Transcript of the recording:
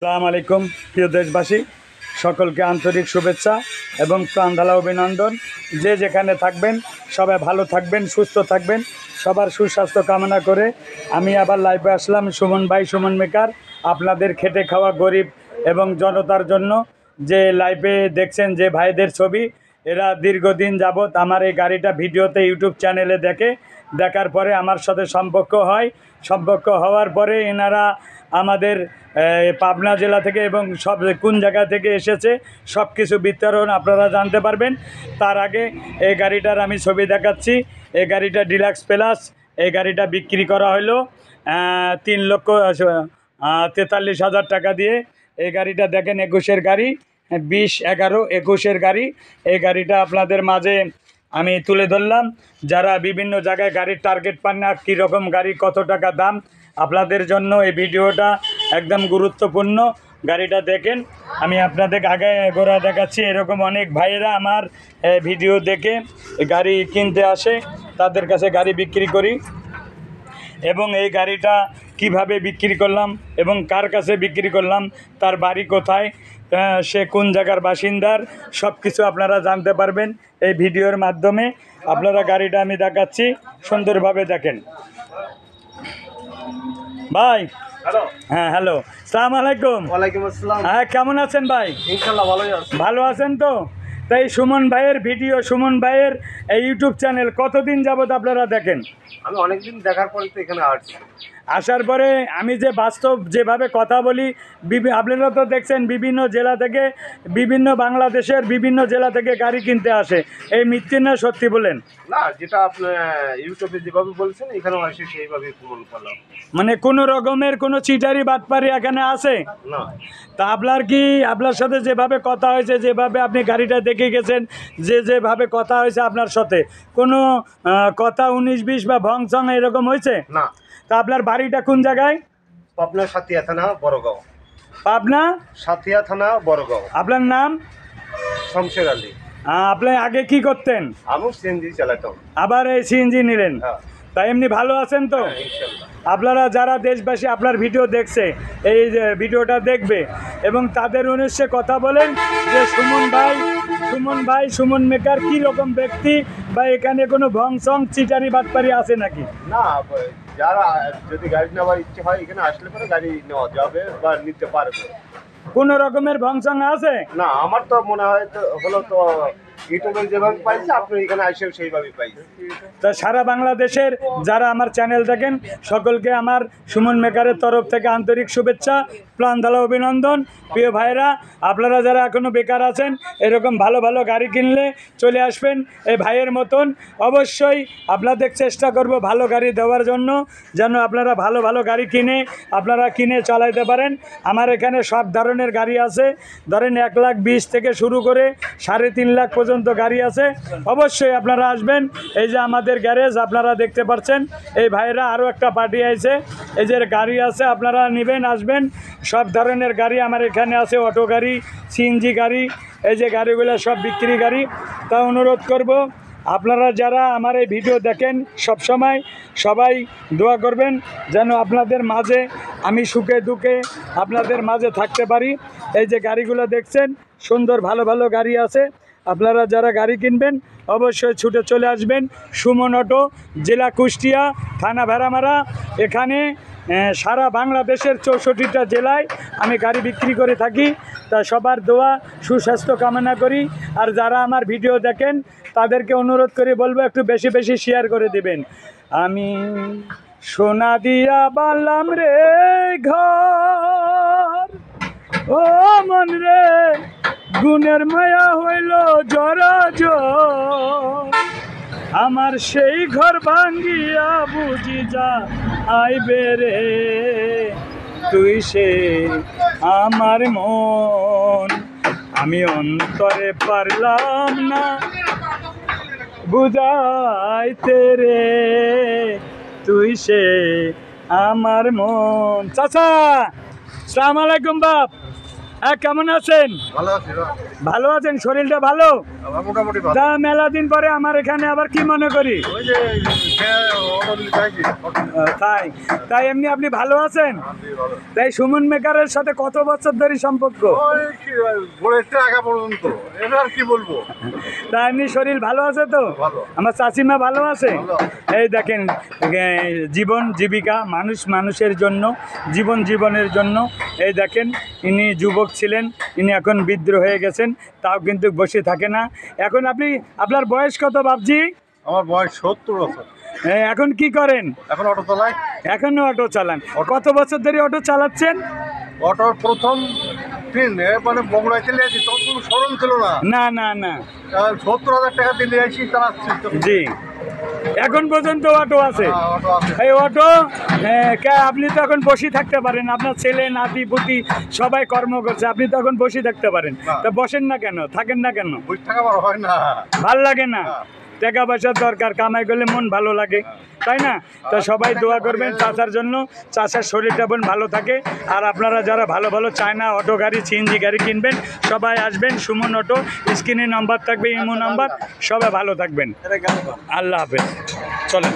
আসসালামু আলাইকুম প্রিয় দেশবাসী, সকলকে আন্তরিক শুভেচ্ছা এবং প্রাণঢালা অভিনন্দন। যে যেখানে থাকবেন সবাই ভালো থাকবেন, সুস্থ থাকবেন, সবার সুস্বাস্থ্য কামনা করে আমি আবার লাইভে আসলাম। সুমন ভাই, সুমন মেকার, আপনাদের খেটে খাওয়া গরিব এবং জনতার জন্য। যে লাইভে দেখছেন যে ভাইদের ছবি, এরা দীর্ঘদিন যাবৎ আমার এই গাড়িটা ভিডিওতে ইউটিউব চ্যানেলে দেখার পরে আমার সাথে সম্পর্ক হওয়ার পরে এনারা আমাদের পাবনা জেলা থেকে এবং সব কোন জায়গা থেকে এসেছে সব কিছু বিতরণ আপনারা জানতে পারবেন। তার আগে এই গাড়িটার আমি ছবি দেখাচ্ছি। এই গাড়িটা ডিলাক্স প্লাস। এই গাড়িটা বিক্রি করা হলো 3,43,000 টাকা দিয়ে। এই গাড়িটা দেখেন 21-এর গাড়ি, 20-11-21-এর গাড়ি। এই গাড়িটা আপনাদের মাঝে আমি তুলে ধরলাম। যারা বিভিন্ন জায়গায় গাড়ির টার্গেট পান না, কীরকম গাড়ি, কত টাকা দাম, আপনাদের জন্য এই ভিডিওটা একদম গুরুত্বপূর্ণ। গাড়িটা দেখেন, আমি আপনাদের আগে গোড়া দেখাচ্ছি। এরকম অনেক ভাইয়েরা আমার ভিডিও দেখে গাড়ি কিনতে আসে, তাদের কাছে গাড়ি বিক্রি করি। এবং এই গাড়িটা কিভাবে বিক্রি করলাম এবং কার কাছে বিক্রি করলাম, তার বাড়ি কোথায়, সে কোন জায়গার বাসিন্দার, সব কিছু আপনারা জানতে পারবেন এই ভিডিওর মাধ্যমে। আপনারা গাড়িটা আমি দেখাচ্ছি, সুন্দরভাবে দেখেন। ভাই, হ্যাঁ, হ্যালো, আসসালামু আলাইকুম। ওয়ালাইকুম আসসালাম। হ্যাঁ, কেমন আছেন ভাই? ইনশাআল্লাহ ভালোই আছি। ভালো আছেন তো? তাই সুমন ভাইয়ের ভিডিও, সুমন ভাইয়ের এই ইউটিউব চ্যানেল কতদিন যাবত আপনারা দেখেন? আমি অনেকদিন দেখার পরে তো এখানে আসছি। আসার পরে আমি যে বাস্তব যেভাবে কথা বলি, আপনারা তো দেখছেন বিভিন্ন জেলা থেকে, বিভিন্ন বাংলাদেশের বিভিন্ন জেলা থেকে গাড়ি কিনতে আসে। এই মিথ্যে না সত্যি বলেন? না, যেটা আপনি ইউটিউবে যেভাবে বলছেন এখানেও আসে সেইভাবেই প্রমাণ করলাম। মানে কোনো রকমের কোনো চিটারি বাটপারি এখানে আছে না। তা আপনার সাথে যেভাবে কথা হয়েছে, যেভাবে আপনি গাড়িটা দেখে গেছেন, যেভাবে কথা হয়েছে আপনার সাথে, কোনো কথা 19-20 বা ভংসং এরকম হয়েছে না। তা আপনার বাড়িটা কোন জায়গায়? পাবনা সাথিয়া থানা বড়গাঁও। পাবনা সাথিয়া থানা বড়গাঁও। আপনার নাম? শমশের আলী। আপনি আগে কি করতেন? আমি সিএনজি চালাতাম। আবার এই সিএনজি নিলেন? হ্যাঁ। তাই এমনি ভালো আছেন তো? ইনশাআল্লাহ। আপনারা যারা দেশবাসী আপনার ভিডিও দেখছে, এই যে ভিডিওটা দেখবে এবং তাদের উদ্দেশ্যে কথা বলেন যে সুমন মেকার কী রকম ব্যক্তি, বা এখানে কোনো ভংসং চিটারি বাটপারি আছে নাকি? না, যারা যদি গাড়ি নেওয়ার ইচ্ছে হয় এখানে আসলে পরে গাড়ি নেওয়া যাবে বা নিতে পারবে। কোনো রকমের ভংসং আছে না, আমার তো মনে হয় তো হলো তো ইউটিউবে যেভাবে পাইছে আপনি এখানে আসেও সেইভাবেই পাইছে। তা সারা বাংলাদেশের যারা আমার চ্যানেল দেখেন সকলকে আমার সুমন মেকারের তরফ থেকে আন্তরিক শুভেচ্ছা, প্রাণঢালা অভিনন্দন। প্রিয় ভাইরা, আপনারা যারা এখনও বেকার আছেন, এরকম ভালো ভালো গাড়ি কিনলে চলে আসবেন এই ভাইয়ের মতন। অবশ্যই আপনাদের চেষ্টা করব ভালো গাড়ি দেওয়ার জন্য, যেন আপনারা ভালো ভালো গাড়ি কিনে চালাইতে পারেন। আমার এখানে সব ধরনের গাড়ি আছে, ধরেন 1,20,000 থেকে শুরু করে 3.5 লাখ পর্যন্ত গাড়ি আছে। অবশ্যই আপনারা আসবেন। এই যে আমাদের গ্যারেজ আপনারা দেখতে পাচ্ছেন, এই ভাইয়েরা আরও একটা পার্টি আছে, এই যে গাড়ি আছে, আপনারা নেবেন, আসবেন। সব ধরনের গাড়ি আমার এখানে আছে, অটো গাড়ি, সিএনজি গাড়ি, এই যে গাড়িগুলো সব বিক্রি গাড়ি। তা অনুরোধ করব আপনারা যারা আমার এই ভিডিও দেখেন সবসময় সবাই দোয়া করবেন যেন আপনাদের মাঝে আমি সুখে দুঃখে আপনাদের মাঝে থাকতে পারি। এই যে গাড়িগুলো দেখছেন, সুন্দর ভালো ভালো গাড়ি আছে। আপনারা যারা গাড়ি কিনবেন অবশ্যই ছুটে চলে আসবেন সুমন অটো, জেলা কুষ্টিয়া, থানা ভেড়ামারা। এখানে সারা বাংলাদেশের 64টা জেলায় আমি গাড়ি বিক্রি করে থাকি। তা সবার দোয়া সুস্বাস্থ্য কামনা করি। আর যারা আমার ভিডিও দেখেন তাদেরকে অনুরোধ করে বলবো একটু বেশি বেশি শেয়ার করে দিবেন। আমি সোনা দিয়া বানলাম রে ঘর, ও মন রে গুণের মায়া হইল জরাজর, আমার সেই ঘর ভাঙ্গিয়া বুঝি যা আইবে রে, তুই সে আমার মন, আমি অন্তরে পারলাম না বুঝাইতে রে, তুই সে আমার মন। চাচা, আসসালামু আলাইকুম বাপ। কেমন আছেন? ভালো আছি না? ভালো আছেন? শরীরটা ভালো? আমার মোটামুটি ভালো। তা মেলা দিন পরে আমার এখানে আবার কি মনে করি? ওই যে অর্ডার দিতে চাইছি। তাই তাই এমনি আপনি ভালো আছেন? ভালো। তাই সুমন মেকারের সাথে কত বছর ধরে সম্পর্ক? ওই বলেছে আগা পর্যন্ত, এটা আর কি বলবো। তা এমনি শরীর ভালো আছে তো? ভালো। আমার চাচিমা ভালো আছে? ভালো। এই দেখেন জীবন জীবিকা, মানুষ মানুষের জন্য, জীবনের জন্য। এই দেখেন ইনি যুবক ছিলেন, ইনি এখন বৃদ্ধ হয়ে গেছেন, তাও কিন্তু বসে থাকে না। এখন আপনার বয়স কত বাবজি? আমার বয়স 70 বছর। এখন কি করেন? এখন অটো চালাই। এখনো অটো চালান? কত বছর ধরে অটো চালাচ্ছেন? অটোর প্রথম দিন মানে বগুড়ায় চলে আসি, তখন কোনো শরম ছিল না। না না না 70,000 টাকা দিলে আসি চালাচ্ছি। জি, এখন পর্যন্ত অটো আছে? অটো আছে। এই অটো আপনি তো এখন বসে থাকতে পারেন, আপনার ছেলে নাতি পুতি সবাই কর্ম করছে, আপনি তো এখন বসে থাকতে পারেন। না। তা বসেন না কেন, থাকেন না কেন? 20 টাকা বার হয় না। ভাল লাগে না? টাকা পয়সার দরকার, কামাই করলে মন ভালো লাগে, তাই না? তো সবাই দোয়া করবেন চাচার জন্য, চাচার শরীরটা বোন ভালো থাকে। আর আপনারা যারা ভালো ভালো চায়না অটো গাড়ি, সিএনজি গাড়ি কিনবেন, সবাই আসবেন সুমন অটো, স্ক্রিনে নাম্বার থাকবে, ইমো নাম্বার। সবাই ভালো থাকবেন, আল্লাহ হাফেজ। চলেন।